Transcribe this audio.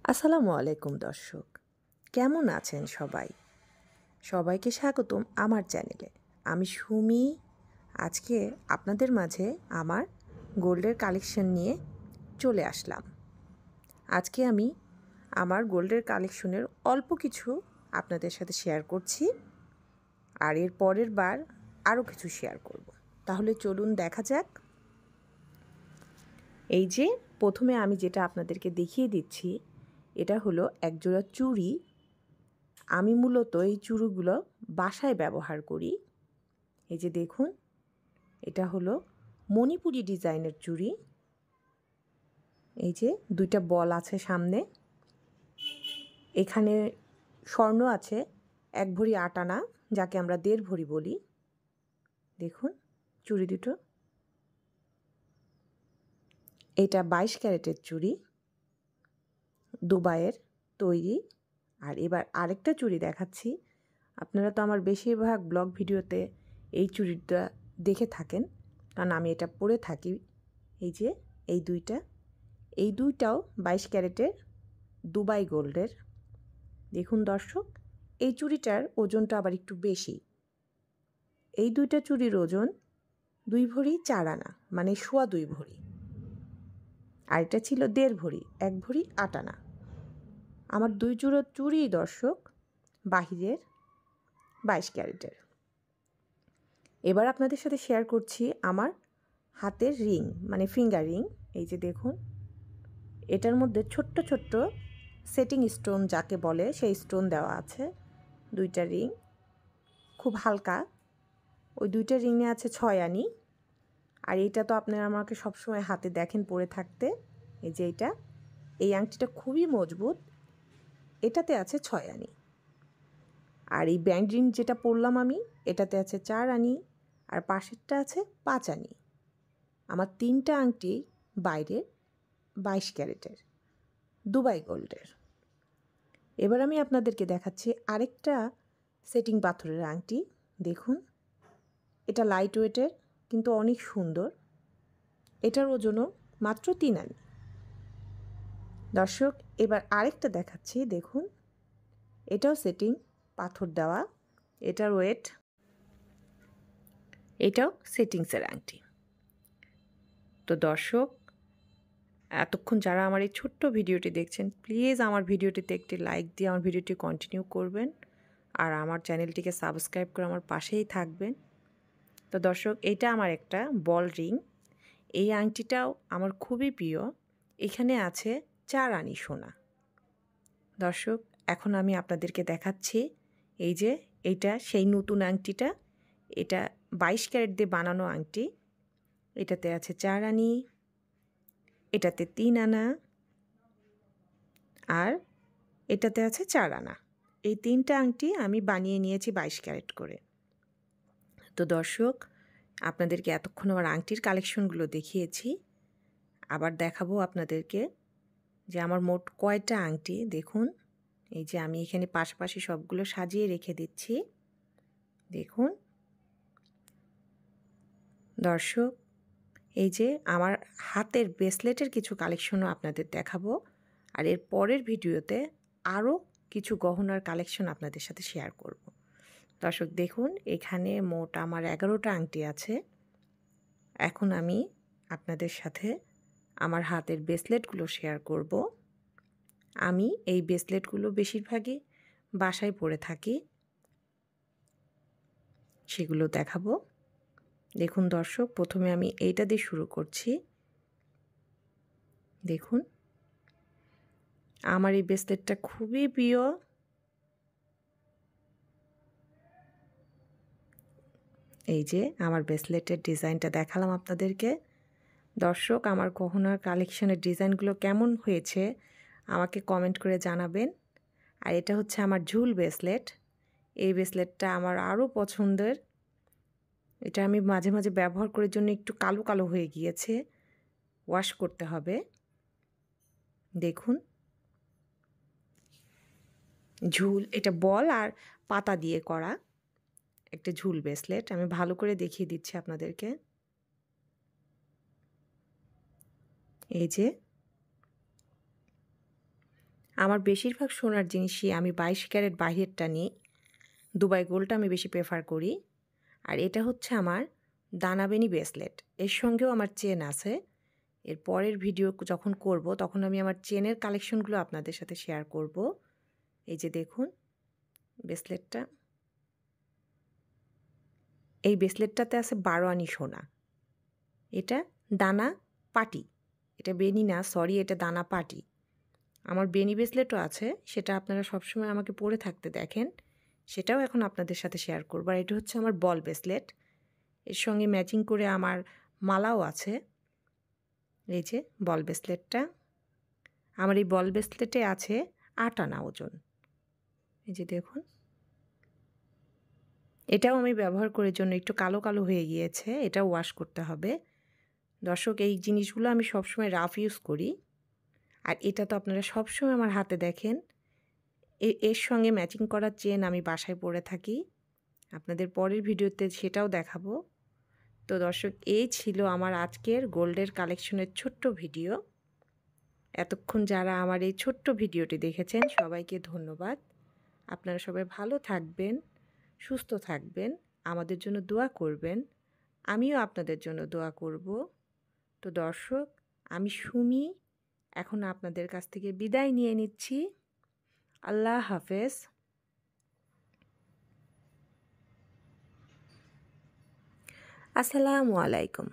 আসসালামু আলাইকুম দর্শক, কেমন আছেন সবাই? সবাইকে স্বাগতম আমার চ্যানেলে। আমি সুমি। আজকে আপনাদের মাঝে আমার গোল্ডের কালেকশন নিয়ে চলে আসলাম। আজকে আমি আমার গোল্ডের কালেকশনের অল্প কিছু আপনাদের সাথে শেয়ার করছি, আর এর পরের বার আরও কিছু শেয়ার করব। তাহলে চলুন দেখা যাক। এই যে প্রথমে আমি যেটা আপনাদেরকে দেখিয়ে দিচ্ছি, এটা হলো একজোড়া চুড়ি। আমি মূলত এই চুড়িগুলো বাসায় ব্যবহার করি। এই যে দেখুন, এটা হলো মণিপুরি ডিজাইনের চুড়ি। এই যে দুইটা বল আছে সামনে, এখানে স্বর্ণ আছে 1 ভরি 8 আনা, যাকে আমরা 1.5 ভরি বলি। দেখুন চুড়ি দুটো, এটা 22 ক্যারেটের চুড়ি, দুবাইয়ের তৈরি। আর এবার আরেকটা চুড়ি দেখাচ্ছি। আপনারা তো আমার বেশিরভাগ ব্লগ ভিডিওতে এই চুড়িটা দেখে থাকেন, কারণ আমি এটা পরে থাকি। এই যে এই দুইটাও 22 ক্যারেটের দুবাই গোল্ডের। দেখুন দর্শক, এই চুড়িটার ওজনটা আবার একটু বেশি। এই দুইটা চুড়ির ওজন 2 ভরি 4 আনা, মানে সোয়া 2 ভরি। আর এটা ছিল 1.5 ভরি, 1 ভরি 8 আনা। আমার 2 জোড়া চুড়ি দর্শক বাহিরের 22 ক্যারেটের। এবার আপনাদের সাথে শেয়ার করছি আমার হাতের রিং, মানে ফিঙ্গার রিং। এই যে দেখুন, এটার মধ্যে ছোট্ট ছোট্ট সেটিং স্টোন যাকে বলে সেই স্টোন দেওয়া আছে। 2টা রিং খুব হালকা, ওই 2টা রিংয়ে আছে 6 আনি। আর এইটা তো আপনারা আমাকে সবসময় হাতে দেখেন পরে থাকতে। এই যে এই আংটিটা খুবই মজবুত, এটাতে আছে 6 আনি। আর এই ব্যান্ড রিং যেটা পরলাম আমি, এটাতে আছে 4 আনি, আর পাশেরটা আছে 5 আনি। আমার 3টা আংটি বাইরের 22 ক্যারেটের দুবাই গোল্ডের। এবার আমি আপনাদেরকে দেখাচ্ছি আরেকটা সেটিং পাথরের আংটি। দেখুন, এটা লাইট ওয়েটের কিন্তু অনেক সুন্দর। এটার ওজনও মাত্র 3 আনি। দর্শক, এবার আরেকটা দেখাচ্ছি। দেখুন, এটাও সেটিং পাথর দেওয়া, এটার ওয়েট, এটাও সেটিংসের আংটি। তো দর্শক, এতক্ষণ যারা আমার এই ছোট্ট ভিডিওটি দেখছেন, প্লিজ আমার ভিডিওটিতে একটি লাইক দিয়ে আমার ভিডিওটি কন্টিনিউ করবেন, আর আমার চ্যানেলটিকে সাবস্ক্রাইব করে আমার পাশেই থাকবেন। তো দর্শক, এটা আমার একটা বল রিং। এই আংটিটাও আমার খুবই প্রিয়। এখানে আছে 4 আনি সোনা। দর্শক, এখন আমি আপনাদেরকে দেখাচ্ছি এই যে এইটা সেই নতুন আংটিটা। এটা 22 ক্যারেট দিয়ে বানানো আংটি। এটাতে আছে 4 আনি, এটাতে 3 আনা, আর এটাতে আছে 4 আনা। এই 3টা আংটি আমি বানিয়ে নিয়েছি 22 ক্যারেট করে। তো দর্শক, আপনাদেরকে এতক্ষণ আমার আংটির কালেকশনগুলো দেখিয়েছি। আবার দেখাবো আপনাদেরকে যে আমার মোট কয়টা আংটি। দেখুন, এই যে আমি এখানে পাশাপাশি সবগুলো সাজিয়ে রেখে দিচ্ছি। দেখুন দর্শক, এই যে আমার হাতের ব্রেসলেটের কিছু কালেকশনও আপনাদের দেখাবো, আর এর পরের ভিডিওতে আরও কিছু গহনার কালেকশন আপনাদের সাথে শেয়ার করব। দর্শক দেখুন, এখানে মোট আমার 11টা আংটি আছে। এখন আমি আপনাদের সাথে আমার হাতের ব্রেসলেটগুলো শেয়ার করব। আমি এই ব্রেসলেটগুলো বেশিরভাগই বাসায় পরে থাকি, সেগুলো দেখাবো। দেখুন দর্শক, প্রথমে আমি এইটা দিয়ে শুরু করছি। দেখুন, আমার এই ব্রেসলেটটা খুবই প্রিয়। এই যে আমার ব্রেসলেটের ডিজাইনটা দেখালাম আপনাদেরকে। দর্শক, আমার গহনার কালেকশনের ডিজাইনগুলো কেমন হয়েছে আমাকে কমেন্ট করে জানাবেন। আর এটা হচ্ছে আমার ঝুল ব্রেসলেট। এই ব্রেসলেটটা আমার আরও পছন্দের। এটা আমি মাঝে মাঝে ব্যবহার করার জন্য একটু কালো কালো হয়ে গিয়েছে, ওয়াশ করতে হবে। দেখুন, ঝুল, এটা বল আর পাতা দিয়ে করা একটা ঝুল ব্রেসলেট। আমি ভালো করে দেখিয়ে দিচ্ছি আপনাদেরকে। এই যে আমার বেশিরভাগ সোনার জিনিসই আমি 22 ক্যারেট বাহিরেরটা নিই, দুবাই গোল্ডটা আমি বেশি প্রেফার করি। আর এটা হচ্ছে আমার দানাবেনি ব্রেসলেট, এর সঙ্গেও আমার চেন আছে। এর পরের ভিডিও যখন করব তখন আমি আমার চেনের কালেকশনগুলো আপনাদের সাথে শেয়ার করব। এই যে দেখুন ব্রেসলেটটা, এই ব্রেসলেটটাতে আছে 12 আনি সোনা। এটা দানা পাটি, এটা বেনি না, সরি, এটা দানা পাটি। আমার বেনি ব্রেসলেটও আছে, সেটা আপনারা সবসময় আমাকে পরে থাকতে দেখেন, সেটাও এখন আপনাদের সাথে শেয়ার করব। আর এটা হচ্ছে আমার বল ব্রেসলেট, এর সঙ্গে ম্যাচিং করে আমার মালাও আছে। এই যে বল ব্রেসলেটটা, আমার এই বল ব্রেসলেটে আছে 8 আনা ওজন। এই যে দেখুন, এটাও আমি ব্যবহার করার জন্য একটু কালো কালো হয়ে গিয়েছে, এটাও ওয়াশ করতে হবে। দর্শক, এই জিনিসগুলো আমি সবসময় রাফ ইউজ করি। আর এটা তো আপনারা সবসময় আমার হাতে দেখেন, এর সঙ্গে ম্যাচিং করা চেন আমি বাসায় পরে থাকি, আপনাদের পরের ভিডিওতে সেটাও দেখাবো। তো দর্শক, এই ছিল আমার আজকের গোল্ডের কালেকশনের ছোট্ট ভিডিও। এতক্ষণ যারা আমার এই ছোট্ট ভিডিওটি দেখেছেন সবাইকে ধন্যবাদ। আপনারা সবাই ভালো থাকবেন, সুস্থ থাকবেন, আমাদের জন্য দোয়া করবেন, আমিও আপনাদের জন্য দোয়া করব। তো দর্শক, আমি সুমি এখন আপনাদের কাছ থেকে বিদায় নিয়ে নিচ্ছি। আল্লাহ হাফেজ। আসসালামু আলাইকুম।